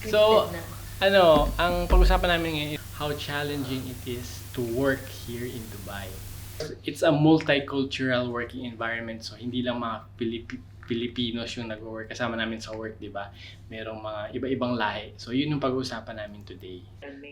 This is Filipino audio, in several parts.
So, na. ang pag-usapan namin ngayon is how challenging it is to work here in Dubai. It's a multicultural working environment, so hindi lang mga Pilipinos yung nag-work kasama namin sa work, di ba? Merong mga iba-ibang lahi. So, yun yung pag-uusapan namin today.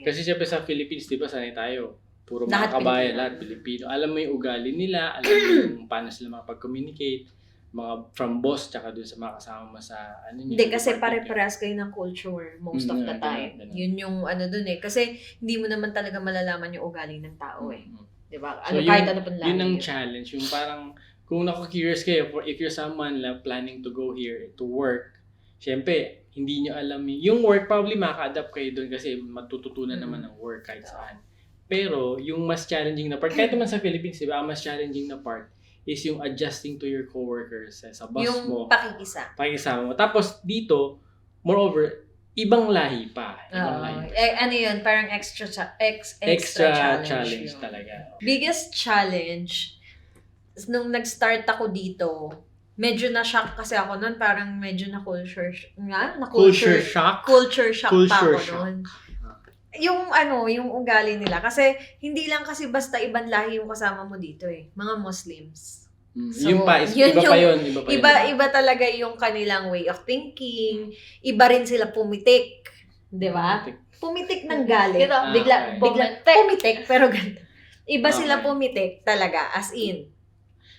Kasi siyempre sa Philippines, di ba, sanay tayo. Puro mga Lahat kabayan, Pilipino. lahat Pilipino. Alam mo yung ugali nila, alam mo yung paano sila makapag-communicate, mga from boss, tsaka dun sa mga kasama mo sa Hindi, kasi pare-parehas kayo ng culture most of the Ganun, time. ganun. Yun yung ano dun eh. Kasi hindi mo naman talaga malalaman yung ugali ng tao eh. Di ba? So, Kahit ano pang lahi. yun ang challenge. Yung parang, kung naku-curious kayo, if you're someone na planning to go here to work, syempre, hindi nyo alam yung work, probably maka-adapt kayo doon kasi matututunan naman ng work kahit saan. Pero, yung mas challenging na part, kahit naman sa Philippines, di ba, ang mas challenging na part is yung adjusting to your coworkers, sa boss Yung mo, pakikisama mo. Tapos, dito, moreover, ibang lahi pa. Ibang lahi pa. Ano yun? Parang extra challenge yun. Talaga. Biggest challenge, nung nag-start ako dito, medyo na-shock kasi ako noon, parang medyo Culture shock? Culture shock pa Culture ako shock. noon. Yung ugali nila. Kasi, hindi lang kasi basta ibang lahi yung kasama mo dito eh. Mga Muslims. So, Iba pa yun. Iba talaga yung kanilang way of thinking. Iba rin sila pumitik. Di ba? Pumitik ng galit. Bigla pumitik, pero ganito. Iba sila pumitik talaga, as in.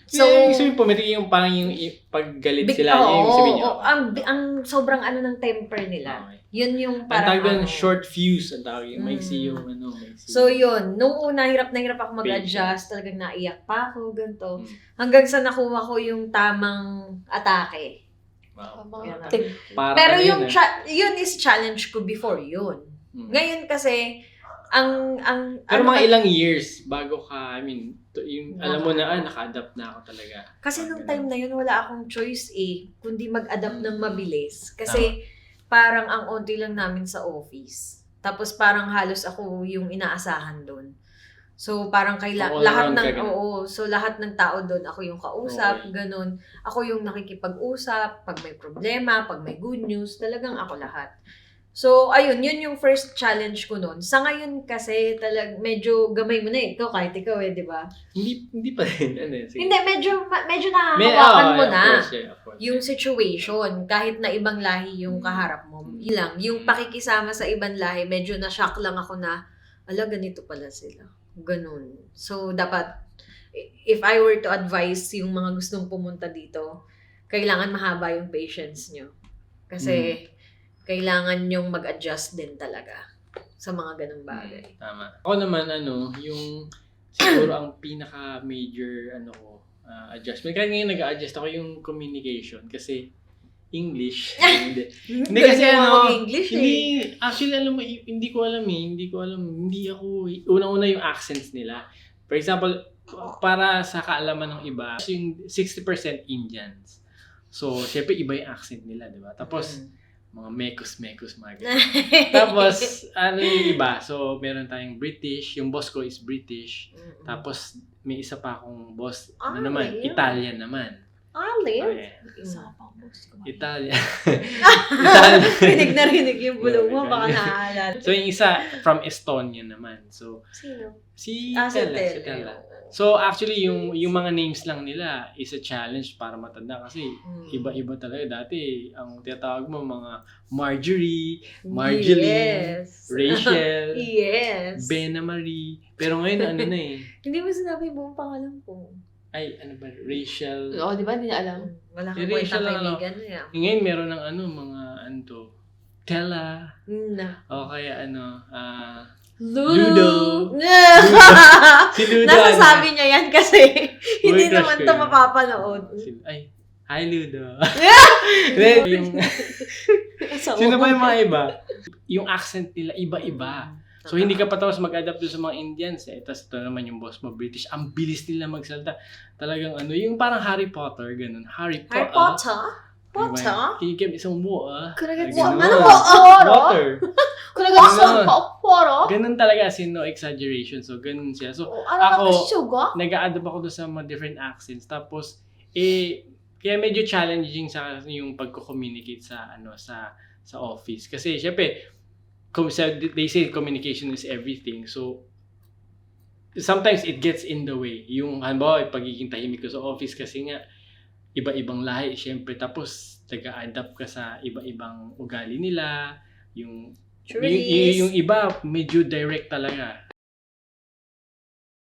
So, yung sabihin pumitik yung parang yung paggalit sila. Yung sabihin nyo. Ang sobrang ano ng temper nila. Okay. Yun yung Ang parang tawag doon, short fuse. Ang tawag yung maiksi yung maiksi. So yun, nung una, hirap na hirap ako mag-adjust. Talagang naiyak pa ako, ganito. Hanggang sa nakuha ko yung tamang atake. Wow. Pero yung yun is challenge ko before yun. Ngayon kasi, pero mga ilang years bago ka, alam mo na, naka-adapt na ako talaga. Kasi nung time na yun, wala akong choice kundi mag-adapt ng mabilis. Kasi parang ang onti lang namin sa office. Tapos parang halos ako yung inaasahan doon. So parang lahat ng tao doon, ako yung kausap, ganun. Ako yung nakikipag-usap, pag may problema, pag may good news, talagang ako lahat. So, ayun, yun yung first challenge ko noon. Sa ngayon kasi, medyo gamay mo na Ikaw, kahit ikaw di ba? Hindi pa rin. Hindi, medyo nakakawakan mo na of course. yung situation. Kahit na ibang lahi yung kaharap mo. Ilang, yung pakikisama sa ibang lahi, medyo na-shock lang ako na, ganito pala sila. Ganun. So, dapat, if I were to advise yung mga gustong pumunta dito, kailangan mahaba yung patience nyo. Kasi, kailangan yung mag-adjust din talaga sa mga ganung bagay. Tama. Ako naman, yung siguro ang pinaka-major, adjustment. Kaya ngayon nag-a-adjust ako yung communication kasi English. Hindi kasi English actually alam mo, hindi ko alam. Hindi ako, unang-una yung accents nila. For example, para sa kaalaman ng iba, yung 60% Indians. So, syempre iba yung accent nila, di ba? Tapos, mga mekos, mga ganyan. Tapos, yung iba? So, meron tayong British. Yung boss ko is British. Tapos, may isa pa akong boss, Italian naman. Isa pang boss ko. Italian. Rinig yung bulong mo, baka naaalala. So, yung isa from Estonia naman. So, sino? Si Tella. So, actually, yung mga names lang nila is a challenge para matanda kasi iba-iba talaga. Dati, ang tinatawag mo, mga Marjorie, Marjeline, Rachel, Bena Marie. Pero ngayon, Hindi mo sinabi yung buong pangalan ko. Ay, Rachel. Oo, di ba? Hindi niya alam. Wala kang kwenta kaibigan na yan. Ngayon, meron ng mga Tella. O kaya Ludo. Si Ludo. Nasasabi niya yan kasi hindi naman ito mapapanood. Hi Ludo. Sino ba yung mga iba? Yung accent nila, iba-iba. So, hindi ka pa tapos mag-adapt doon sa mga Indians Tapos ito naman yung boss mo, British. Ang bilis nila magsalita. Talagang yung parang Harry Potter, ganun. Harry Potter? Can you give me some water? Water. Ganun talaga, no exaggeration. So, ganun siya. So, ako, nag-a-adapt ako doon sa mga different accents. Tapos, kaya medyo challenging sa yung pagko-communicate sa sa office. Kasi syempre, they say communication is everything. So, sometimes it gets in the way. Yung, halimbawa, pagiging tahimik ko sa office kasi nga, iba-ibang lahi, syempre. Tapos, taga-adapt ka sa iba-ibang ugali nila. Yung iba, medyo direct talaga.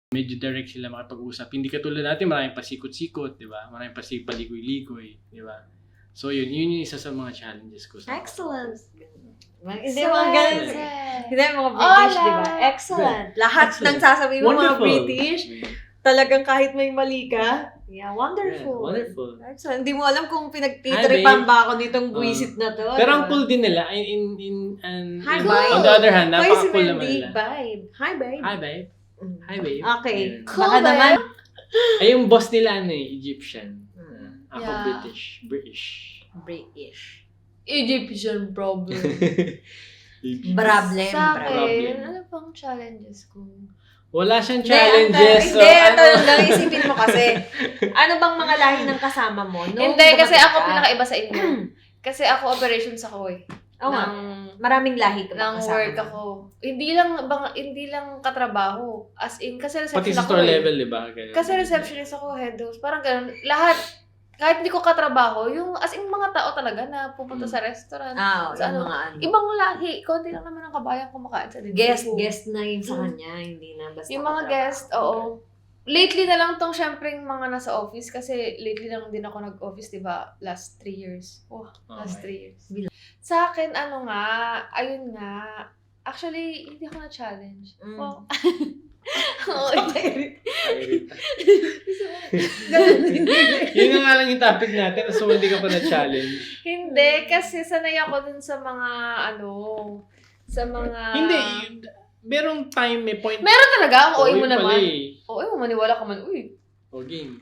Medyo direct sila makapag-usap. Hindi katulad natin, maraming pasikot-sikot, di ba? Maraming paligoy-ligoy, di ba? So, yun yung isa sa mga challenges ko. Excellent. Hindi mga ganun. Hindi mga British, di ba? Excellent. Lahat ng sasabihin mo mga British, talagang kahit may mali ka, wonderful. Wonderful. Excellent. Hindi mo alam kung pinagtitripan ba ako nitong buwisit na to. Pero ang cool din nila, Hi, on the other hand, napaka-cool naman Wendy, nila. babe. Hi, babe. Hi, babe. Hi, babe. Okay. Ayun. Cool, Baka babe. naman. Ay, yung boss nila, Egyptian. Ako, Yeah. British. Egyptian problem. Problem. Sa Problem. akin, ano pang challenges ko? Wala siyang challenges. Hindi, ito lang isipin mo kasi. Ano bang mga lahi ng kasama mo? Hindi, kasi ako pinakaiba sa inyo. Kasi ako operations ako eh. Oo nga. ng Maraming lahi ka ba ng kasama work mo? ako. Hindi lang katrabaho. As in, kasi Pati reception sa ako store eh. level, di ba? Ganun. Kasi receptionist ako, head host. Parang ganun. Lahat, kahit hindi ko katrabaho, yung as in mga tao talaga na pupunta sa restaurant. Sa Ano, ano. Ibang lahi. Konti lang naman ang kabayan kumakain sa dito. Guest na yun sa kanya, hindi na basta Yung mga katrabaho. guest, oo. Lately na lang tong syempre yung mga nasa office kasi lately lang din ako nag-office, di ba? Last 3 years. Last 3 years. Sa akin, ano nga, ayun nga. Actually, hindi ako na-challenge. Oo. Yun na nga lang yung topic natin, so hindi ka pa na-challenge. Hindi, kasi sanay ako dun sa mga, sa mga... Hindi, merong time, may point. Meron talaga, ang OA mo yun pala naman. eh. OA mo, maniwala ka man, uy. O game.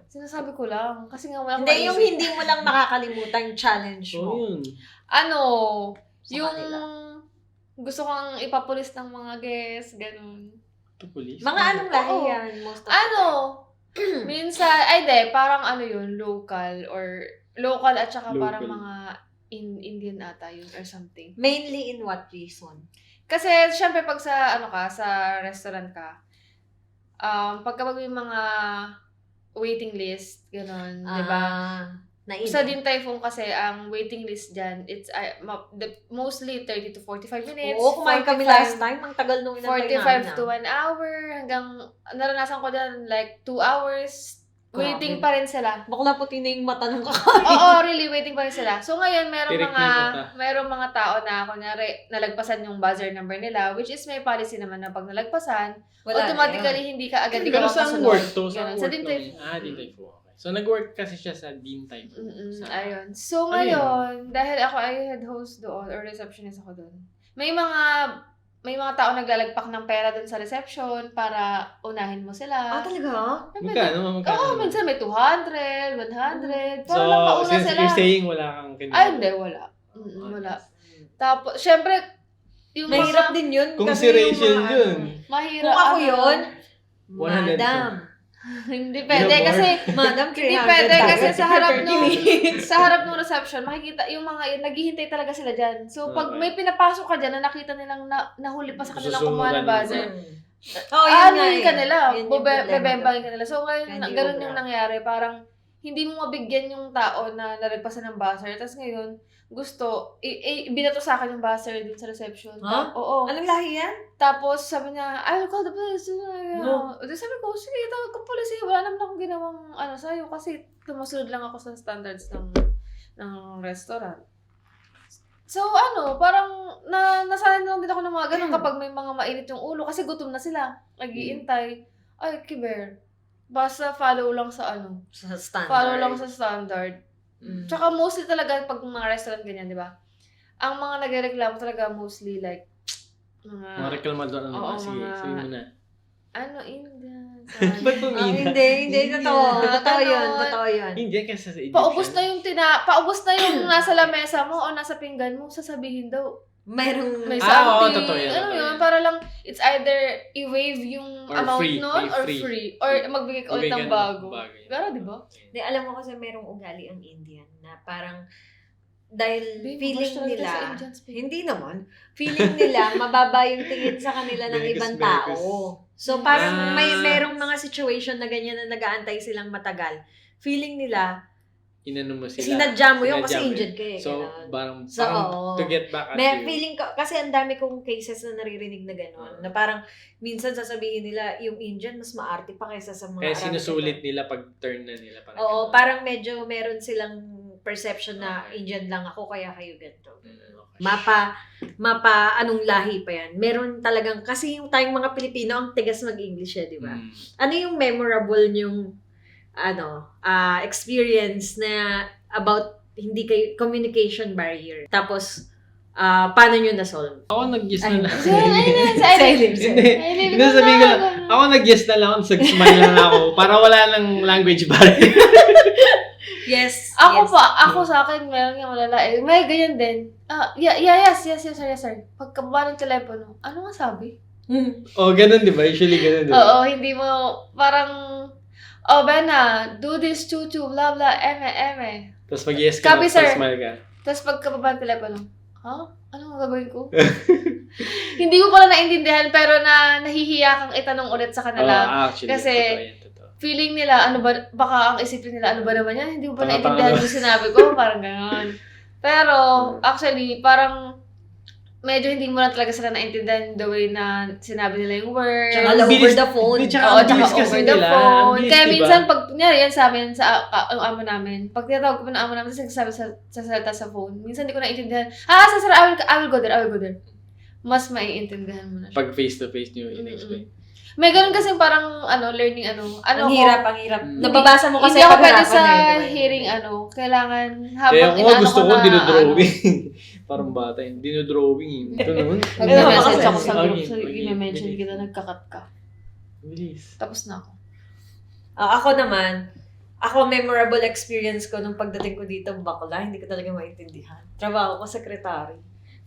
Sinasabi ko lang, kasi nga wala akong Hindi, yung maisip. hindi mo lang makakalimutan yung challenge So mo. yun. Sa Yung kanila. gusto kong ipapulis ng mga guests, ganun. Ito police. Mga anong lahi Oo. yan? Most of the time? Minsan, parang yun, local at saka parang Local. mga Indian ata yun or something. Mainly in what reason? Kasi, syempre, pag sa restaurant ka, pagka may mga waiting list, ganun, di ba? Sa Din Tai Fung kasi, ang waiting list dyan, it's mostly 30 to 45 minutes. Oo, kumain kami 45 last time. Ang tagal nung inantay namin. 45 to 1 hour, hanggang, naranasan ko dyan, like, 2 hours, waiting Grabe. pa rin sila. Bakla puti na yung mata ng kakain. Oo, really, waiting pa rin sila. So, ngayon, Direct na yung mata. merong mga tao na, kunyari, nalagpasan yung buzzer number nila, which is may policy naman na pag nalagpasan, automatically, hindi ka agad Pero ikaw saan kasunod. work to? Saan Ganun. Sa work Din to? Tai Fung. Din Tai Fung. Okay. So, nag-work kasi siya sa Din Tai Fung. Ayun. So, ngayon, dahil ako ay head host doon, or receptionist ako doon, may mga tao naglalagpak ng pera doon sa reception para unahin mo sila. Talaga? Magkano? Oo, minsan may 200, 100, So, para lang mauna since sila. you're saying wala kang kinagawa. Ay, hindi, wala. Wala. Tapos, syempre, yung Mahirap mga, din yun. Kung kasi si Rachel yung mga yun. mahirap. Kung ako yun, 100. Madam. Hindi pwede Billboard. kasi, Madam, 300 hindi pwede kasi tayo. sa harap 30 nung, minutes. sa harap ng reception, makikita yung mga yun, naghihintay talaga sila dyan. So, pag Okay. may pinapasok ka dyan na nakita nilang nahuli pa sa kanilang kumuha ng buzzer, Oh, yun nga anuin ka nila, Yun yung problema bebembangin ka nila. So, ngayon, Hindi ganun obra. yung nangyari. Parang, hindi mo mabigyan yung tao na nalagpasan ng buzzer. Tapos ngayon, gusto, binato sa akin yung buzzer dun sa reception. Huh? Oo. Anong lahi yan? Tapos, sabi niya, I'll call the police. No. Sabi ko, sige, tawag ko police. Wala naman akong ginawang sa'yo kasi tumusunod lang ako sa standards ng restaurant. So, parang nasanay na lang din ako ng mga ganun kapag may mga mainit yung ulo kasi gutom na sila. Nag-iintay. Ay, kiber. Basta follow lang sa Sa standard. Follow lang sa standard. Mm. Tsaka mostly talaga pag mga restaurant ganyan, di ba? Ang mga nagreklamo talaga mostly like Mga reklamador. Oo, Sige, mga- sabihin mo na. Indian. Ba't pumina? Hindi. Totoo. Hindi. Totoo yun. Ganon. Totoo yun. Hindi kasi sa Egyptian. Paubos na yung nasa lamesa mo o nasa pinggan mo, sasabihin daw. Mayroong... May oo, something. totoo yan, totoo Yun, yan. para lang, it's either i-waive yung Or amount free, nun pay or free. free. Or magbigay ka ulit Bigyan ng ka bago. bago. Pero, di ba? Di, alam mo kasi merong ugali ang Indian na parang dahil Babe, feeling mabash talaga nila, sa Indians, babe. hindi naman, feeling nila mababa yung tingin sa kanila ng Megas, ibang megas. tao. So parang Ah. merong mga situation na ganyan na nag-aantay silang matagal. Feeling nila, Inano mo sila. sinadya mo yun kasi Sinadya mo Indian ka eh. So, ganun. parang So, oo. to get back at May you. feeling ko, kasi ang dami kong cases na naririnig na gano'n, na parang minsan sasabihin nila, yung Indian mas maarte pa kaysa sa mga Kaya Arabic. sinusulit nila pag turn na nila. Parang Oo, ganun. parang medyo meron silang perception na Okay. Indian lang ako, kaya kayo ganito. Okay. Mapa, anong lahi pa yan? Meron talagang, kasi yung tayong mga Pilipino, ang tigas mag-English di ba? Mm. Ano yung memorable yung, experience na about hindi kayo, communication barrier. Tapos, paano nyo na-solve? Ako nag-yes Ay, na lang. Silence. Hindi sabihin ko lang. Ako nag-yes na lang. Nag-smile lang ako. Para wala ng language barrier. Yes. Ako yes. ako sa akin, meron nga malala eh. May ganyan din. Yes, sir. Pagkababa ng telepono, ano nga sabi? Oh, ganun di ba? Usually ganun di ba? Oo, hindi mo, parang, Bena, do this, chuchu, blah, blah, eme. Tapos mag-yes ka, Copy, sir. smile ka. Tapos pagkababa ng telepono, ano ang gagawin ko? Hindi ko pala naintindihan, pero nahihiya kang itanong ulit sa kanila. Actually, Kasi, totoo yan, totoo. Feeling nila, baka ang isipin nila, ano ba naman yan? Hindi ko pa Tanga-tanga naintindihan ba? yung sinabi ko, parang gano'n. Pero, actually, parang, medyo hindi mo na talaga sila naintindihan the way na sinabi nila yung word. Tsaka Ang over bilis- the phone. Hindi, tsaka Oo, ang tsaka bilis kasi over the nila. Ang phone. bilis, Kaya diba? minsan, pag kunyari yan sa amin, sa ang amo namin, pag tinatawag ko pa ng amo namin, tapos nagsasabi sa salita sa phone, minsan hindi ko naintindihan, sir, I will go there. Mas maiintindihan mo na siya. Pag face-to-face nyo in-explain. May ganun kasi parang, learning, Ang ko, hirap. Nababasa mo kasi hindi ako pwede pahirapan sa eh, diba? hearing, kailangan Kaya habang ako inaano gusto ko ko na, dinodrawing. Parang bata yun. Dinodrawing. Ito naman. Nag-message ako sa group, Okay, so okay. i-mention kita, nagkakat ka. Bilis. Tapos na ako. Ako naman, memorable experience ko nung pagdating ko dito, bakla, hindi ko talaga maintindihan. Trabaho ko secretary.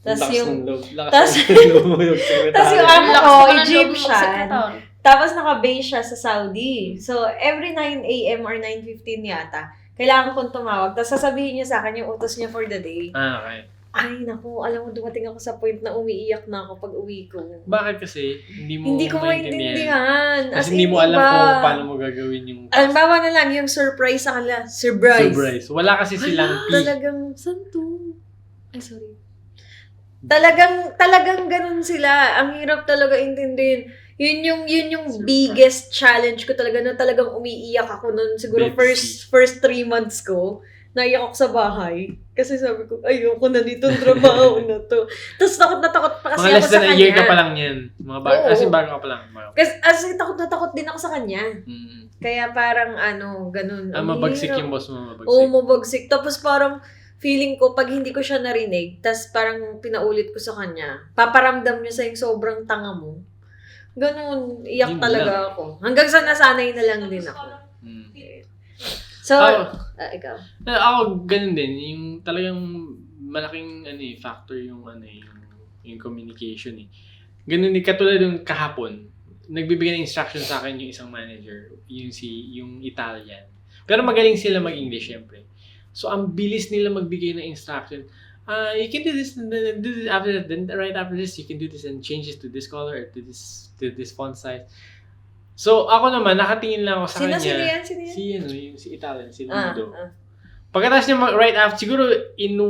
Tapos Lakas yung, ng loob. tas- ng loob mo yung secretary. tas yung amo Lakas ko, pa ng loob Egyptian. mag-secretary. Tapos naka-base siya sa Saudi. So, every 9 a.m. or 9:15 yata, kailangan kong tumawag. Tapos sasabihin niya sa akin yung utos niya for the day. Okay. Ay, naku, alam mo, dumating ako sa point na umiiyak na ako pag uwi ko. Bakit kasi hindi Ko maintindihan. Kasi As hindi in, mo alam iba. kung paano mo gagawin yung Alimbawa na lang, yung surprise sa kanila. Surprise. surprise. Wala kasi silang P. Talagang, Santo. Ay, sorry. talagang ganun sila. Ang hirap talaga intindihin. Yun yung biggest challenge ko talaga na talagang umiiyak ako noon. Siguro Betsy. first 3 months ko. Naiyak ako sa bahay. Kasi sabi ko, ayoko na ditong trabaho na to. Tapos takot na takot pa kasi Mga ako less sa than a kanya. year ka pa lang yan. Mga bago. Oo. As in, bago ka pa lang. Kasi as in, takot na takot din ako sa kanya. Mm. Kaya parang ganun. Ang Mabagsik hirap. yung boss mo. Mabagsik. Oo, mabagsik. Tapos parang feeling ko, pag hindi ko siya narinig, tas parang pinaulit ko sa kanya, paparamdam niya sa yung sobrang tanga mo. Ganun, iyak Yun talaga lang. ako. Hanggang sa nasanay na lang din ako. Mm. So, Ako, ikaw. ako ganun din. Yung talagang malaking factor yung yung communication eh. Ganun din, katulad yung kahapon, nagbibigay ng instruction sa akin yung isang manager, yung Italian. Pero magaling sila mag-English syempre. So, ang bilis nila magbigay ng instruction. You can do this after that. Then right after this, you can do this and change this to this color or to this font size. So, ako naman, nakatingin lang ako sa kanya. Sino yan? Si Italian, si Ludo. Ah. Pagkatapos niya right after, siguro in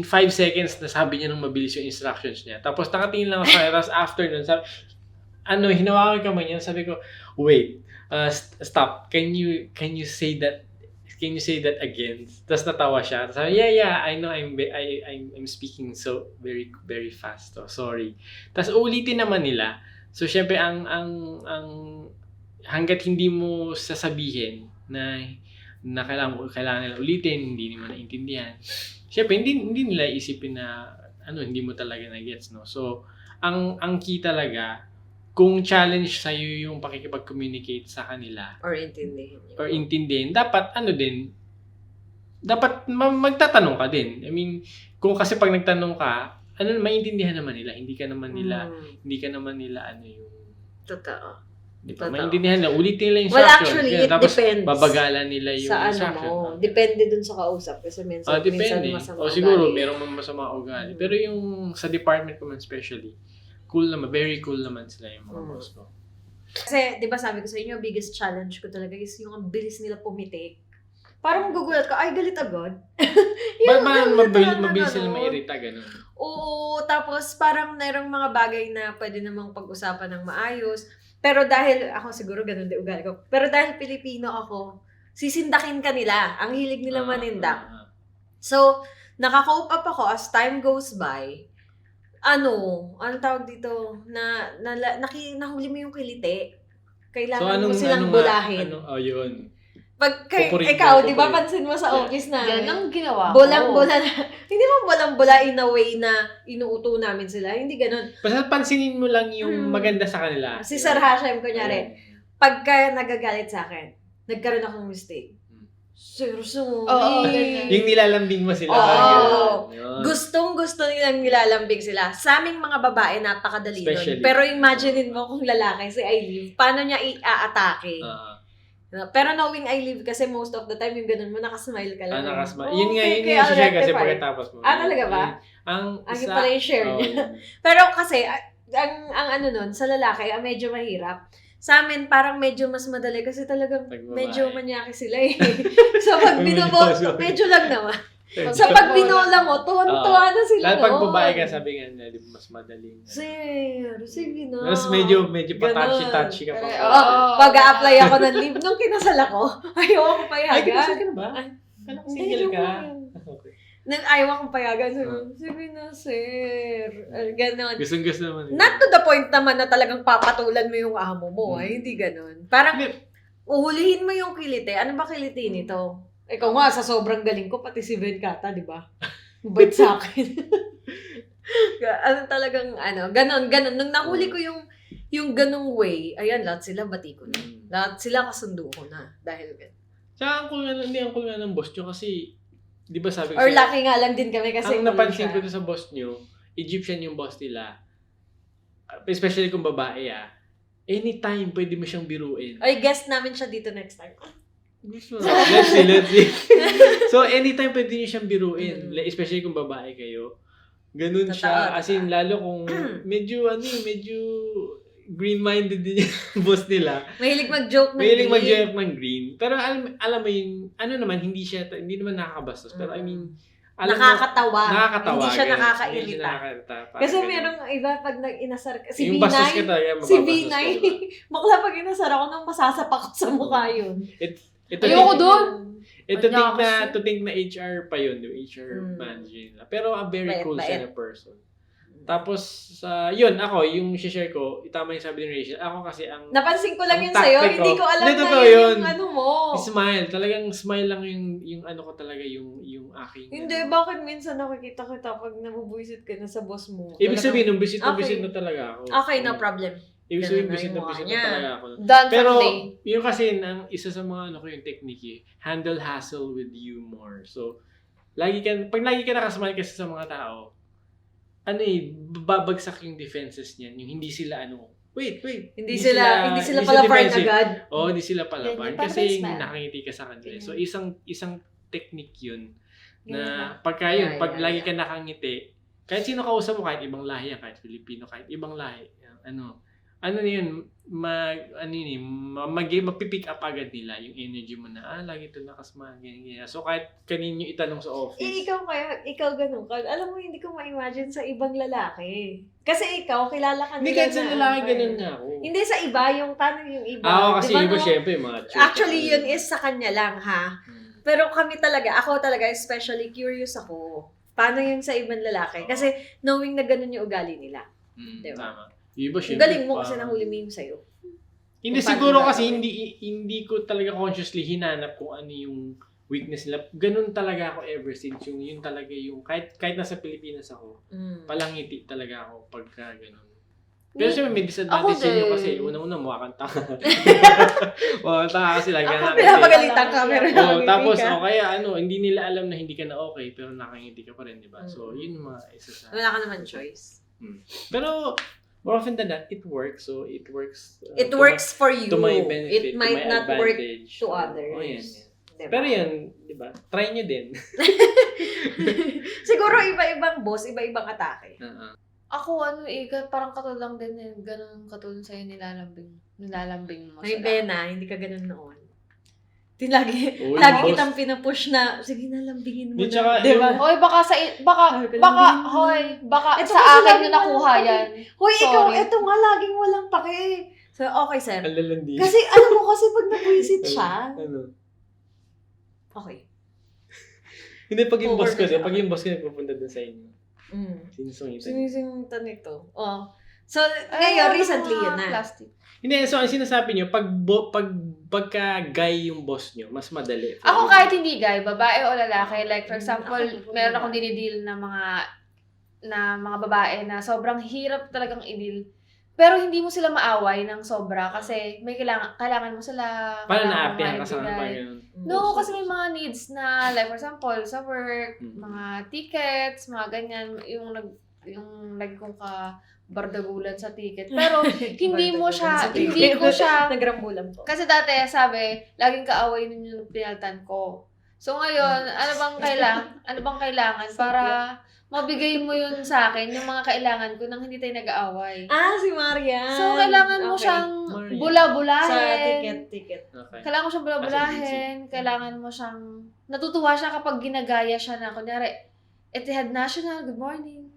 5 seconds, nasabi niya nung mabilis yung instructions niya. Tapos nakatingin lang ako sa kanya. Tapos after nun, sabi, hinawakan kamay niya. Sabi ko, wait, stop. Can you say that? Can you say that again? Tapos natawa siya. Tapos sabi, yeah, I know I'm speaking so very, very fast. So, sorry. Tapos ulitin naman nila. So, syempre, ang hanggat hindi mo sasabihin na kailangan nila ulitin, hindi mo naiintindihan. Syempre, hindi nila isipin na hindi mo talaga na-gets, no? So, ang key talaga, kung challenge sa'yo yung pakikipag-communicate sa kanila, Or intindihin. dapat magtatanong ka din. I mean, kung kasi pag nagtanong ka, maintindihan naman nila, hindi ka naman nila yung Totoo. Di ba? Totoo. Maintindihan nila. Ulitin nila yung Well, instruction. actually, Ganun. it Tapos, depends babagalan nila yung sa ano instruction. mo. Depende dun sa kausap. Kasi minsan Depende. masama O siguro, ugali. merong mga masama ugali. Pero yung sa department ko man especially, cool naman. Very cool naman sila yung mga boss ko. Kasi, di ba sabi ko sa inyo, biggest challenge ko talaga is yung ang bilis nila pumitik. Parang gugulat ka, ay galit agad. Mabilis sila mairita, ganun. Oo, tapos parang merong mga bagay na pwede namang pag-usapan ng maayos. Pero dahil, ako siguro ganun din ugali ko. Pero dahil Pilipino ako, sisindakin ka nila. Ang hilig nila manindak. So, naka-cope up ako as time goes by. Ano tawag dito? Nahuli mo yung kilite. Kailangan mo silang bulahin. Yun. Pag Pupurin ikaw, mo, di ba, pupurin. pansin mo sa office na, Yan ang ginawa ko. bolang-bola na, hindi mo bolang-bola in a way na inuuto namin sila. Hindi ganun. Basta pansinin mo lang yung maganda sa kanila. Si Sir Hashem, kunyari, pagka nagagalit sa akin, nagkaroon akong mistake. Sir, sorry. Oo, ganyan. Yung nilalambing mo sila. Oo. Yun. Gustong-gusto nilang nilalambing sila. Sa aming mga babae, napakadali nun. Especially. Pero imagine mo kung lalaki si Aileen, paano niya i-aatake? Pero knowing I live kasi most of the time yung ganun mo, nakasmile ka lang. Nakasmile. Yun nga, Okay, yun kaya yung share kasi rectify. pagkatapos mo. Talaga ba? Ang Yun pala yung share niya. Oo. Pero kasi, ang ano nun, sa lalaki, medyo mahirap. Sa amin, parang medyo mas madali kasi talagang Pag babae. medyo manyaki sila eh. So pag binobo, medyo lang naman. Medyo. So pag binola mo, tuwan-tuwa na sila Lalo pag noon. babae ka, sabi nga nila, di ba, mas madaling. Sir, sige na. Tapos medyo Ganun. pa-touchy-touchy ka pa. Pag-a-apply ako ng leave, nung kinasal ako, ayaw akong Ay, payagan. kinasal ka na ba? Kala ko single ka. Okay. Nang ayaw akong payagan. Sige na, sir. Ganon. Gustong-gusto naman. Not to the point naman na talagang papatulan mo yung amo mo. Hindi ganon. Parang, uhulihin mo yung kilite. Ano ba kilite nito? Ikaw nga, sa sobrang galing ko, pati si Ben Kata, di ba? Bait sa akin. Ganon. Nung nahuli ko yung ganong way, ayan, lahat sila bati ko na. Lahat sila kasundo ko na. Dahil ganon. Tsaka hindi ang cool nga ng boss nyo kasi, di ba sabi ko Or lucky nga lang din kami kasi ang napansin ko sa boss nyo, Egyptian yung boss nila. Especially kung babae anytime pwede mo siyang biruin. Ay, guest namin siya dito next time. Let's see. So, anytime pwede niyo siyang biruin. Especially kung babae kayo. Ganun siya. As in, lalo kung medyo green-minded din yung boss nila. Mahilig mag-joke ng Mahilig green. mag-joke ng green. Pero alam mo yung, naman, hindi naman nakakabastos. Pero I mean, Nakakatawa. Nakakatawa. Hindi siya ganun. nakakairita. Hindi siya nakakairita. Kasi Parang merong iba pag inasar ka. Si yung V9. bastos ka talaga, Si mababastos V9. ka, diba? Bakla pag inasar ako nang masasapak ko sa mukha yun. Ayoko doon. To think na HR pa yun, yung HR manager nila. Pero a very cool siya na person. Tapos, yun, ako, yung share ko, itama yung sabi ni Rachel, ako kasi Napansin ko lang ang yun sa'yo, tactic hindi ko- ko alam Hindi, na totoo yun yun. yung ano mo. smile. Talagang smile lang yung ano ko talaga, yung aking... Hindi, bakit minsan nakikita kita pag nabubuisit ka na sa boss mo? Ibig sabihin, bisit Okay. na talaga ako. Okay, no problem. Ibig sabihin, Ganun na bisit yung na mukha bisit niya. na talaga ako. Done Pero, for the day. yun kasi, isa sa mga ano ko yung technique handle hassle with humor. So, pag lagi ka nakasmile kasi sa mga tao, babagsak yung defenses niyan. Yung hindi sila wait. Hindi sila pala part defensive. agad. Oo, hindi sila palaban. Ganyan, Kasi parang smile. nakangiti ka sa kanila. So, isang technique yun Ganyan na pagka yun, Yeah, pag yeah, lagi yeah. ka nakangiti, kahit sino kausap mo, kahit ibang lahi yan, kahit Filipino, kahit ibang lahi, mapipick up agad nila yung energy mo na, lagi ito nakasmile, ganyan. So, kahit kanino itanong sa office. Ikaw ganun ka. Alam mo, hindi ko ma-imagine sa ibang lalaki. Kasi ikaw, kilala ka nila Hindi kahit sa lalaki, na- ganun nga ako. Hindi sa iba, paano yung iba? Kasi Di ba, iba no? syempre, mga church. Actually, yun is sa kanya lang, ha? Pero ako talaga, especially curious ako. Paano yung sa ibang lalaki? Kasi knowing na ganun yung ugali nila. Diba? Tama. Yung iba Ang syempre. galing mo kasi nahuli mo yung sa'yo. Hindi, Kung paano siguro ba kasi gawin? hindi ko talaga consciously hinanap kung ano yung weakness nila. Ganun talaga ako ever since. Yun talaga yung, kahit nasa Pilipinas ako, palangiti talaga ako pagka ganun. Pero siyempre may disadvantage Ako yun din. kasi unang-una mukha kang tanga. Mukha kang tanga kasi lagi Ako ka pinapagalitan ka, pero tapos nakangiti ka. kaya hindi nila alam na hindi ka na okay pero nakangiti ka pa rin, di ba? So, yun yung mga isa sa... Wala ka naman choice. Pero, more often than not, it works. So, it works. It works for you. To my benefit, It might to my not work advantage. to others. Oh, yan. Diba? Pero yun, di ba? Try nyo din. Siguro iba-ibang boss, iba-ibang atake. Ako, parang katulad lang din eh. Ganun katulad sa'yo, nilalambing mo Ay, sila. Bena, hindi ka ganun noon. Lagi Uy, lagi boss. kitang pinupush na, sige na, lambingin mo Di, na. tsaka, Diba? yung- Hoy, baka Ito sa kasi akin lagi yung nakuha walang yan. Hoy, ikaw, Sorry. eto nga, laging walang pake. So, okay, sir. Ang lalandi. Kasi, alam mo, kasi pag nag-visit siya, Ano? okay. Hindi, pag yung boss ko, Over na siya. pag yung boss ko nagpupunta dun sa inyo. Mm. Sinusungitan. Sinisingitan nito. Oh. So, ngayon, recently yun na. Plastic. Hindi, so ang sinasabi nyo, pagka-guy yung boss nyo, mas madali. Ako kahit hindi guy, babae o lalaki, like for example, Ako, meron akong dinideal na mga babae na sobrang hirap talagang i-deal. Pero hindi mo sila maaway ng sobra kasi may kailangan mo sila. Paano kailangan mo na-aapyan ka sa maibigay. parang ganun? No, kasi may mga needs na, like for example, sa work, Mm. mga tickets, mga ganyan, yung lagi kong bardagulan sa ticket. Pero hindi mo siya, hindi ko siya, Nagrambulan po. kasi dati sabi, laging kaaway nun yung pinaltan ko. So ngayon, ano bang kailangan para mabigay mo yun sa akin, yung mga kailangan ko nang hindi tayo nag-aaway. Ah, si Marian. So kailangan mo Okay. siyang Marian. bula-bulahin. Sa ticket. Okay. Kailangan mo siyang bula-bulahin. Kailangan mo siyang... Natutuwa siya kapag ginagaya siya na, kunyari, Etihad National, good morning.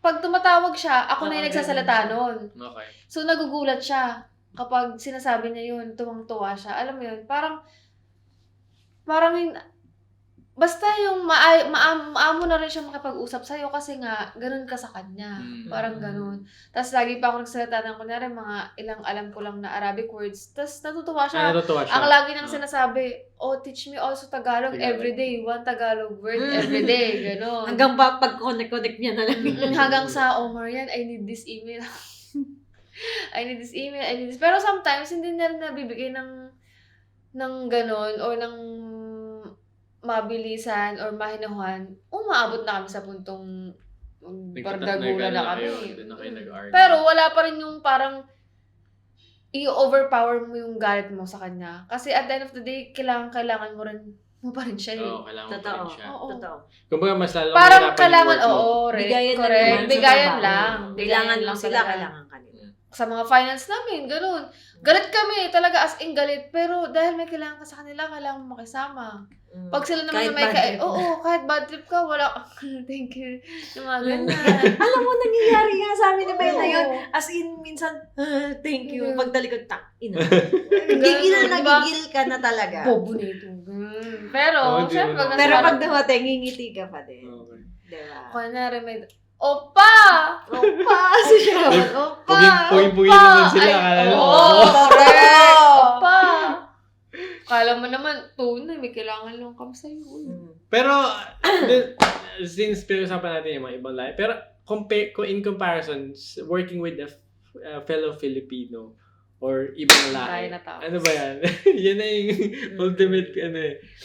Pag tumatawag siya, ako na yung nagsasalita nun. Okay. So, nagugulat siya. Kapag sinasabi niya yun, tuwang-tuwa siya. Alam mo yun, parang basta yung maamo na rin siya makipag-usap sa'yo kasi nga, ganun ka sa kanya. Parang ganun. Tapos lagi pa ako nagsalita ng kunyari, mga ilang alam ko lang na Arabic words. Tapos natutuwa siya. Natutuwa siya. Ang lagi nang sinasabi, teach me also Tagalog Tagalog. everyday. One Tagalog word everyday. Ganun. Hanggang pag-connect niya na lang. Hanggang sa, Marian, I need this email. I need this email, I need this. Pero sometimes, hindi na rin nabibigay ng ganun or ng mabilisan or mahinahuan, umaabot na kami sa puntong bardagulan na kami. Doon na kayo nag-argue. Pero wala pa rin yung parang i-overpower mo yung galit mo sa kanya. Kasi at the end of the day, kailangan mo pa rin siya. Oo, kailangan mo pa Totoo. rin siya. Oo. Totoo. Kumbaga, mas lalo Parang mahirapan yung kailangan, work mo. Bigayan lang correct. naman sa Bigayan trabaho. lang. Kailangan Bigayan lang sila, talaga. kailangan kanila. Sa mga finance namin, ganun. Galit kami, talaga as in galit. Pero dahil may kailangan ka sa kanila, kailangan mo makisama. Pag sila naman Kahit may bad trip. kahit bad trip ka, wala, thank you. Yung mga ganyan. Alam mo, nangyayari nga sa amin na ba Oo. yun? As in, minsan, thank you. Mm. Pagtalikod, ina. Ganun, diba? Nagigil ka na talaga. Bobo nito. Pero, Oo, di syempre, ba? pag Pero nasa pag dumating, ngingiti ka pa din. Okay. Diba? kunyari may, Opa! Opa! Si Sharon, Opa! Puging-puging naman sila. Ay, Akala mo. oo, correct! Opa! Kala mo naman, tunay, may kailangan lang kami sa'yo. Pero, since pinag-usapan natin yung mga ibang lahi, pero in comparison, working with a fellow Filipino or ibang lahi, Tayo na tao. ano ba yan? Yan na yung ultimate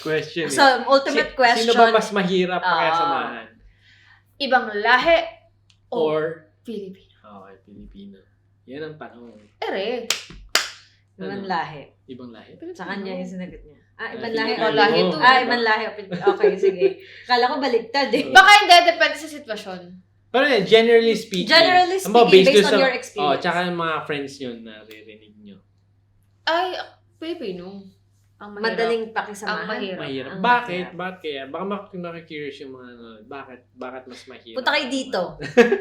question. So, ultimate question. Sino ba mas mahirap kaya samahan? Ibang lahi o Or, Filipino. okay, Filipino. Yan ang tanong. Ere. Ibang lahi. Ibang lahi? Sa kanya yung sinagot niya. Ibang Filipino. lahi. Ibang lahi to. Ibang lahi. Okay, sige. Kala ko baliktad eh. Baka hindi, depende sa sitwasyon. Pero yan, generally speaking. Generally ang mga speaking, based dun on your experience. tsaka yung mga friends yun na naririnig nyo. Ay, Filipino. Ang mahirap. Madaling pakisamahan. Ang mahirap. Mahirap. Ang Bakit? mahirap. Bakit kaya? Baka makikurious yung mga ano, bakit mas mahirap? Punta kayo dito.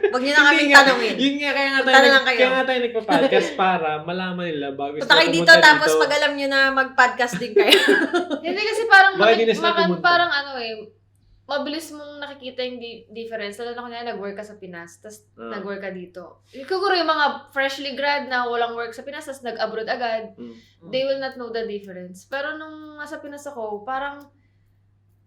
Huwag niyo na Hindi kaming nga. tanongin. Yun nga, kaya nga Punta tayo, na lang kayo. kaya nga tayo nagpa-podcast para malaman nila bago Punta sila kayo dito, pumunta tapos dito. pag alam niyo na mag-podcast din kayo. Hindi kasi parang, Bakit hindi na sila pumunta? parang ano mabilis mong nakikita yung difference. Lalo na kunyari nag-work ka sa Pinas, tapos nag-work ka dito. Siguro yung mga freshly grad na walang work sa Pinas, tapos nag-abroad agad, they will not know the difference. Pero nung nasa Pinas ako, parang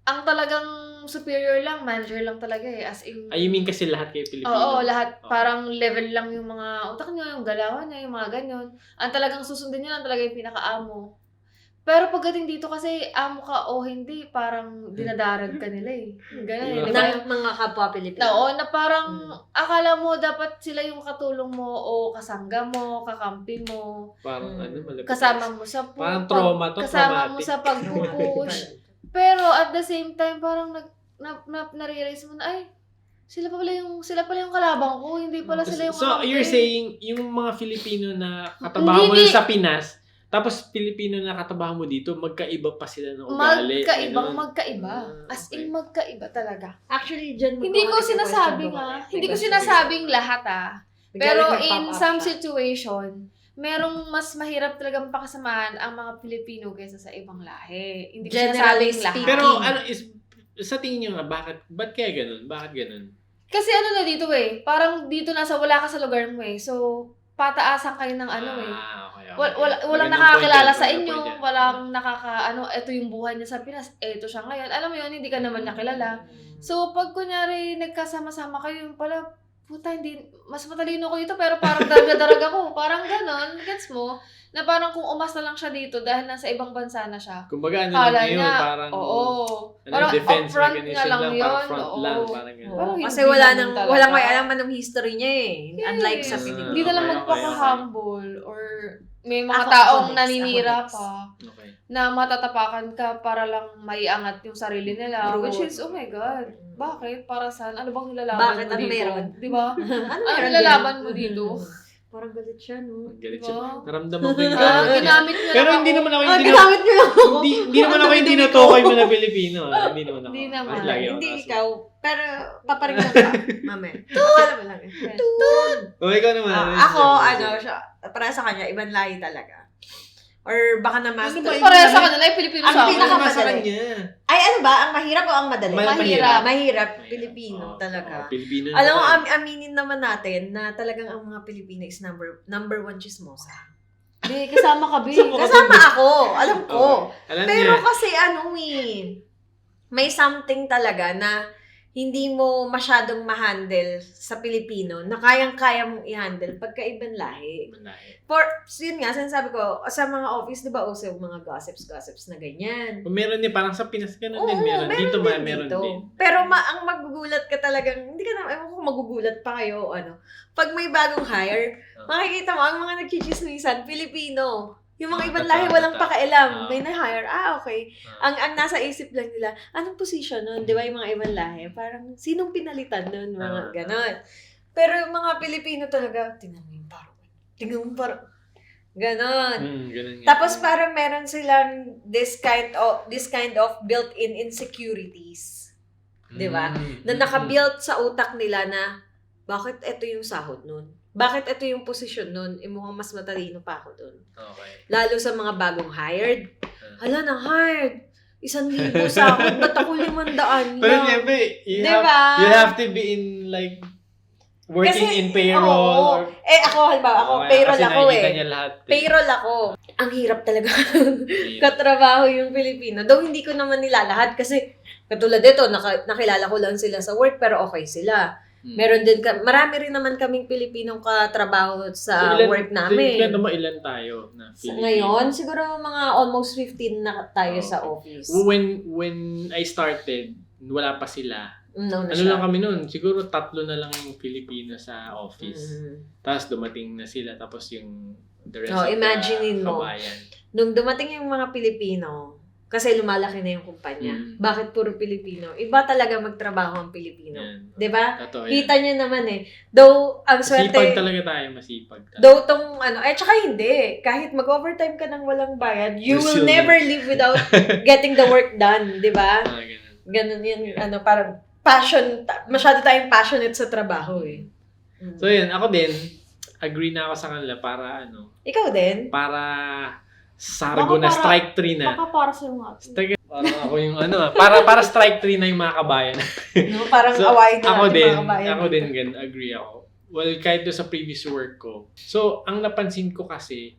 ang talagang superior lang, manager lang talaga eh. As in, I mean kasi lahat kayo Pilipino. oo, lahat. Oo. Parang level lang yung mga utak nyo, yung galawan nyo, yung mga ganyan. Ang talagang susundin nyo lang talaga yung pinaka-amo. Pero pagdating dito kasi, amo ka o hindi, parang dinadarag ka nila eh. Ganun eh. ng mga kapwa Pilipino. Oo, na parang akala mo dapat sila yung katulong mo o kasangga mo, kakampi mo, Parang malapit. kasama mo sa Parang trauma to, kasama mo traumatic. sa pagpupush. Pero at the same time, parang nare-realize mo na, ay, sila pala yung kalabang ko, hindi pala sila yung So, kakampi. you're saying, yung mga Filipino na katabaho mo Hindi. sa Pinas, tapos Filipino na katabaho mo dito, magkaiba pa sila ng ugali. Magkaibang ganun. magkaiba. Ah, As okay. in, magkaiba talaga. Actually, dyan Hindi ko sinasabing hindi ko sinasabing lahat Pero in some situation, merong mas mahirap talagang pakasamahan ang mga Pilipino kaysa sa ibang lahi. Hindi ko Generally sinasabing lahat. speaking. Pero sa tingin nyo nga, ba't kaya ganun? Bakit ganun? Kasi ano na dito eh, parang dito wala ka sa lugar mo eh. So, pataasan kayo ng ano eh. Okay. Walang Magandang nakakakilala point sa yan, inyo, magandang point yan. walang ito yung buhay niya sa Pinas, ito siya ngayon. Alam mo yun, hindi ka naman niya kilala. So, pag kunyari nagkasama-sama kayo, yung pala, puta, mas matalino ko dito, pero parang daraga-daraga ko. Parang ganon, gets mo? Na parang kung umasta lang siya dito dahil nasa ibang bansa na siya. Kumbaga, ano Kala lang yun, niya, parang, oo. ano, Parang defense upfront mechanism nga lang lang, yun, parang front oo. lang, parang ganun. Parang Kasi hindi wala naman nang, talaga. walang may alam man ng history niya eh. Unlike sa Yes. Pilipinas. Hindi na lang Okay, magpaka-humble or may mga Ako taong next, naninira ako next. pa Okay. na matatapakan ka para lang maiangat yung sarili nila. True. Which is, oh my God, bakit? Para saan? Ano bang nilalaban Bakit? mo Ano dito? meron? Di ba? Ano Ano meron nilalaban din? mo dito? Parang galit siya, no? Galit Diba? siya. Naramdaman ko yung Ginamit niya Pero lang hindi ako. naman ako Ah, yung ginamit niyo lang ako. hindi naman ako yung tinutukoy mo na Pilipino. Hindi naman ako. Hindi naman. Kasi lagi ako Hindi nasa- ikaw. Pero, paparinggan ka. Mame. Akala mo lang eh. O, ikaw naman. Ako, siya, para sa kanya, ibang lahi talaga. Or baka na master. Ano ba? Pareha sa kanila, ay Pilipino Ang sa akin. pinaka- sa madali. kanya. Ay, ano ba? Ang mahirap o ang madali? Mahirap. Mahirap. Pilipino Oo, talaga. oo, Pilipino Alam mo, naman. aminin naman natin na talagang ang mga Pilipino is number one chismosa. Di, kasama ka, Bi. Kasama ako. Alam ko. Alam Pero niya. kasi may something talaga na hindi mo masyadong ma-handle sa Pilipino na kayang-kaya mong i-handle pagka ibang lahi. Yun nga, sinasabi ko, sa mga office, di ba, uso yung mga gossips na ganyan. Kung meron din, parang sa Pinas, ganun Oo, din. Meron dito, din meron dito. din. Pero ang magugulat ka talagang, hindi ka na, ewan ko kung magugulat pa kayo, pag may bagong hire, makikita mo, ang mga nagchichismisan, Pilipino. Yung mga ibang lahi, walang pakialam. May na-hire, okay. Ang nasa isip lang nila, anong position nun? Di ba yung mga ibang lahi? Parang, sinong pinalitan nun? Mga ganon. Pero yung mga Pilipino talaga, tingnan mo yung parang, ganon. Ganun nga. Tapos parang meron silang this kind of built-in insecurities. 'Di ba? Na naka-built sa utak nila na bakit ito yung sahod nun? Bakit ito yung posisyon nun? Mukhang mas matalino pa ako dun. Okay. Lalo sa mga bagong hired. Hala, na-hired. 1,000 sahod. Ba't ako 500 lang? Pero siyempre, you have to be in like working Kasi, in payroll. oo. Or, Ako, halimbawa, payroll kasi ako nakikita niya lahat. Payroll ako. Ang hirap talaga Hirap. katrabaho yung Pilipino. Though hindi ko naman nila lahat kasi katulad dito, nakilala ko lang sila sa work pero okay sila. Meron din marami rin naman kaming Pilipinong katrabaho sa work namin. Ilan tayo na Filipino? Ngayon, siguro mga almost 15 na tayo sa office. When I started, wala pa sila. No, na Ano siya. lang kami nun? Siguro 3 na lang yung Filipino sa office. Mm. Tapos dumating na sila. Tapos yung the rest Oh, of imaginein the mo. kabayan. Nung dumating yung mga Pilipino, kasi lumalaki na yung kumpanya. Bakit puro Pilipino? Iba talaga magtrabaho ang Pilipino. Yan. 'Di ba? Totoo yan. Kita nyo naman eh. Though, ang swerte... Masipag talaga tayo, masipag talaga. Though tong tsaka hindi. Kahit mag-overtime ka ng walang bayad, you will never live without getting the work done, di ba? Ganun. Ganun yun, parang passion, masyado tayong passionate sa trabaho eh. So yun, ako din, agree na ako sa kanila para Ikaw din? para sargo Baka na para- strike 3 na. Baka para sa mga Parang ako yung para strike 3 na yung mga kabayan. No, parang So, awayin na ako natin din, mga kabayan. ako din agree ako. Well, kahit doon sa previous work ko. So, ang napansin ko kasi,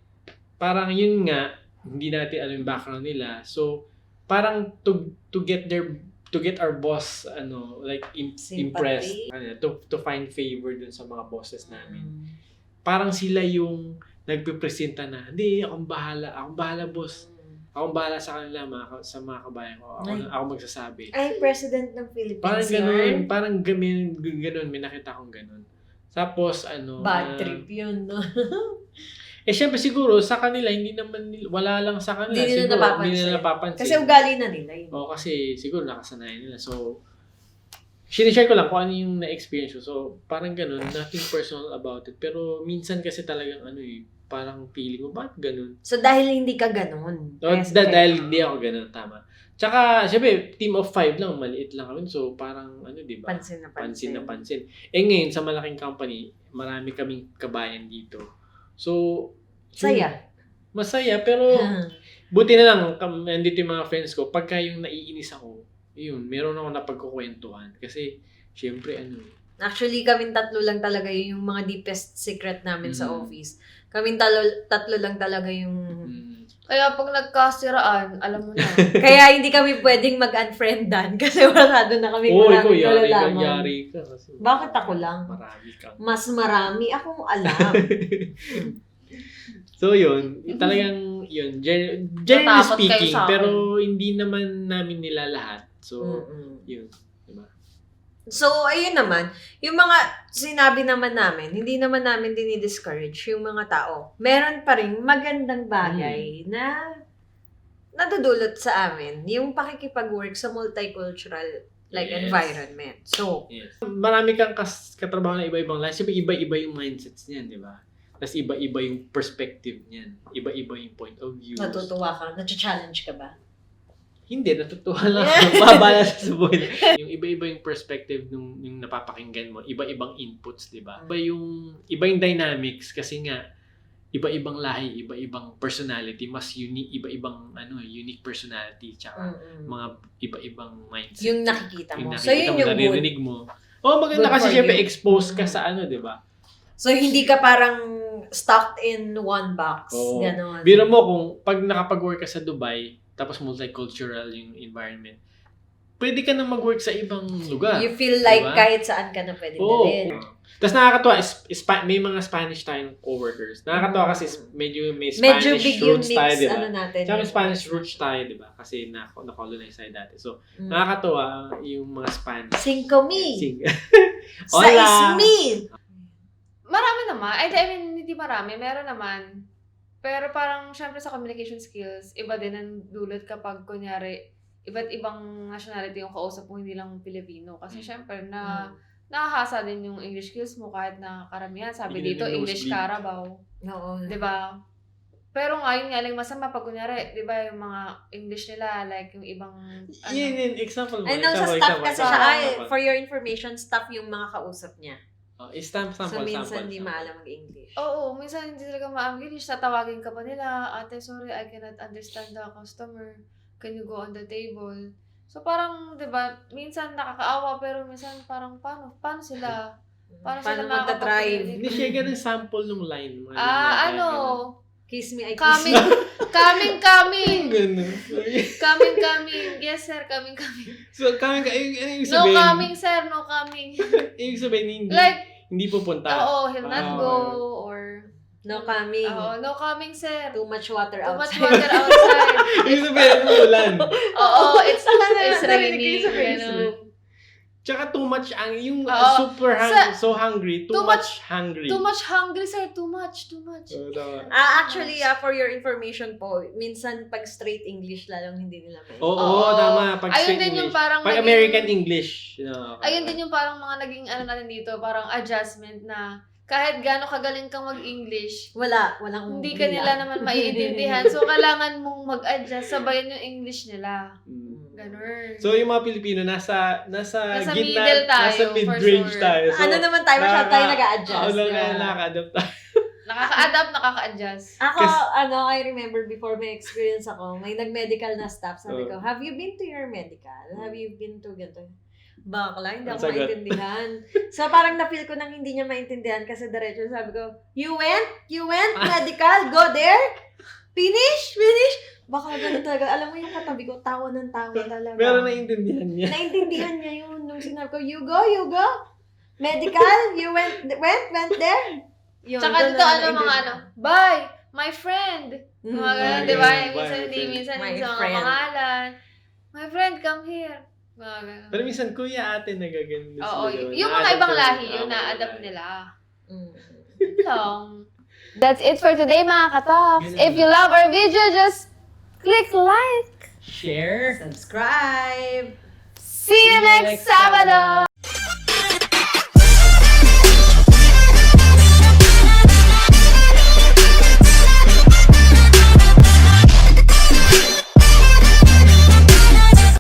parang yun nga, hindi natin alam yung background nila. So, parang to get our boss, like, impressed, to find favor dun sa mga bosses namin. Parang sila yung nagpipresenta na, hindi, akong bahala boss. Akong bahala sa kanila, sa mga kabayan ko. Ako magsasabi. Ay, President ng Philippines Parang yun. ganun, parang ganun, may nakita akong ganun. Tapos, Bad trip yun, no? syempre siguro, sa kanila, wala lang sa kanila. Hindi nila siguro, napapansin. Hindi nila napapansin. Kasi ugali na nila yun. Kasi siguro nakasanayan nila. So, sinishare ko lang kung ano yung na-experience ko. So, parang ganun, nothing personal about it. Pero minsan kasi talagang parang feeling mo, bakit ganun? So, dahil hindi ka ganun. Dahil hindi ako ganun, tama. Tsaka, syempre, team of 5 lang, maliit lang kami. So, parang, di ba? Pansin na pansin. Ngayon, sa malaking company, marami kaming kabayan dito. So, Saya. Masaya, pero buti na lang, nandito yung mga friends ko, pagka yung naiinis ako, yun, meron ako napagkukwentuhan. Kasi, syempre, Actually, kaming tatlo lang talaga yung mga deepest secret namin sa office. Kaming tatlo lang talaga yung... Kaya pag nagkasiraan, alam mo na. Kaya hindi kami pwedeng mag-unfriendan kasi masyado na kami maraming nalalaman. Yari ka. Kasi Bakit ako lang? Marami ka. Mas marami akong alam. So, yun. Talagang, yun. Generally Natakot kayo speaking, sa akin. pero hindi naman namin nila lahat. So, yun. Diba? So, ayun naman. Yung mga sinabi naman namin, hindi naman namin dinidiscourage yung mga tao. Meron pa rin magandang bagay na nadudulot sa amin. Yung pakikipag-work sa multicultural environment. So, marami kang katrabaho na iba-ibang line. Siyempre, iba-iba yung mindsets niyan, di ba? Tapos iba-iba yung perspective niyan. Iba-iba yung point of view. natutuwa ka? Nag-challenge ka ba? Hindi, natutuwa lang ako. Babala sa buhay. Yung iba-iba yung perspective yung napapakinggan mo. Iba-ibang inputs, di ba? Iba yung dynamics kasi nga, iba-ibang lahi, iba-ibang personality, mas unique, iba-ibang unique personality, tsaka mga iba-ibang mindset. Yung nakikita mo. Yung So, yun yung naririnig mo. Maganda Good kasi for syempre you. expose ka sa di ba? So, hindi ka parang stuck in one box. Oo. Ganon. Biro mo kung pag nakapag-work ka sa Dubai, tapos multicultural yung environment, pwede ka na mag-work sa ibang lugar. You feel like diba? kahit saan ka na pwede Oo. dalhin. Tapos nakakatuwa, may mga Spanish tayong coworkers. Nakakatuwa kasi medyo may Medyo Spanish big yung roots mix, tayo, di ba? natin. Tsaka may Spanish roots tayo, di ba? Kasi na-colonize tayo dati. So, nakakatuwa yung mga Spanish. Cinco me. Hola! Sais me. Marami naman. I mean, hindi marami. Meron naman. Pero parang, syempre sa communication skills, iba din ang dulot kapag, kunyari, iba't ibang nationality yung kausap mo, hindi lang Pilipino. Kasi syempre, nakahasa din yung English skills mo kahit na karamihan. Sabi Hindi dito, na English nosebleed. Carabao. Oo. Diba? Pero ngayon nga lang masama pag kunyari, di ba yung mga English nila, like yung ibang, Yun, example mo. Ay, sa staff kasi siya, for your information, staff yung mga kausap niya. Sample. So, minsan hindi maalam mag-English. Oo, minsan hindi talaga ma-English. Tatawagin ka pa nila, ate, sorry, I cannot understand the customer. Can you go on the table? So, parang, di ba, minsan nakakaawa, pero minsan parang, paano sila? Paano sila magta-drive? Hindi siya ganun sample nung line. Kiss me, I kiss Coming. you. Coming. Ganun. Coming. Yes, sir, coming. So, yung No coming, sir, no coming. Yung sabihin, hindi pupunta. Oo, he'll not go, or... No coming. Oo, no coming, sir. Too much water Too much outside. water outside. Yung sabihin, ulan. Oo, it's Narinig raining. ko yung sabihin. Ganun. Tsaka too much yung Oo. super so hungry, too Too much hungry. Too much hungry, sir. Too much. Tama. Actually, for your information po, minsan pag straight English lalong hindi nila may. Oo, tama. Pag Ayun straight din yung English. parang Pag naging- American English. Ayun din yung parang mga naging natin dito, parang adjustment na kahit gaano kagaling kang mag-English, Walang hindi ka nila naman maiintindihan. So, kailangan mong mag-adjust, sabayan yung English nila. Ganun. So, yung mga Pilipino, nasa gitna, middle tayo, nasa for mid-range sure. tayo. So, Ano naman tayo, masyado tayo nag-a-adjust. Oo, Yeah. nakaka-adapt tayo. Nakaka-adapt, nakaka-adjust. Ako, I remember before may experience ako, may nag-medical na staff. Sabi ko, have you been to your medical? Have you been to ganito? Bakla, hindi ako Ang sagot. maintindihan. So, parang na-feel ko nang hindi niya maintindihan kasi diretso sabi ko, you went medical, go there, finish. Baka ganun talaga. Alam mo yung katabi ko, tawa ng tawa talaga. Pero naiintindihan niya. Naintindihan niya yun nung sinabi ko, you go. Medical, you went there. Yun, Tsaka doon dito, na mga naintindihan. bye, my friend. Mm. Mga ganun, Ah, di ba? ganun. Minsan My hindi, friend. minsan My sa mga friend. pangalan. My friend, come here. Mga ganun. Pero minsan, kuya, ate, nagaganda Oo, sila. yung mga Na-adapt ibang sila. lahi, Ah, yung mga na-adapt lahi. nila. Mm. Yun lang. That's it for today, mga katoks. Ganun If you lang. love our video, just click like. Share. Subscribe! See you next Sabado!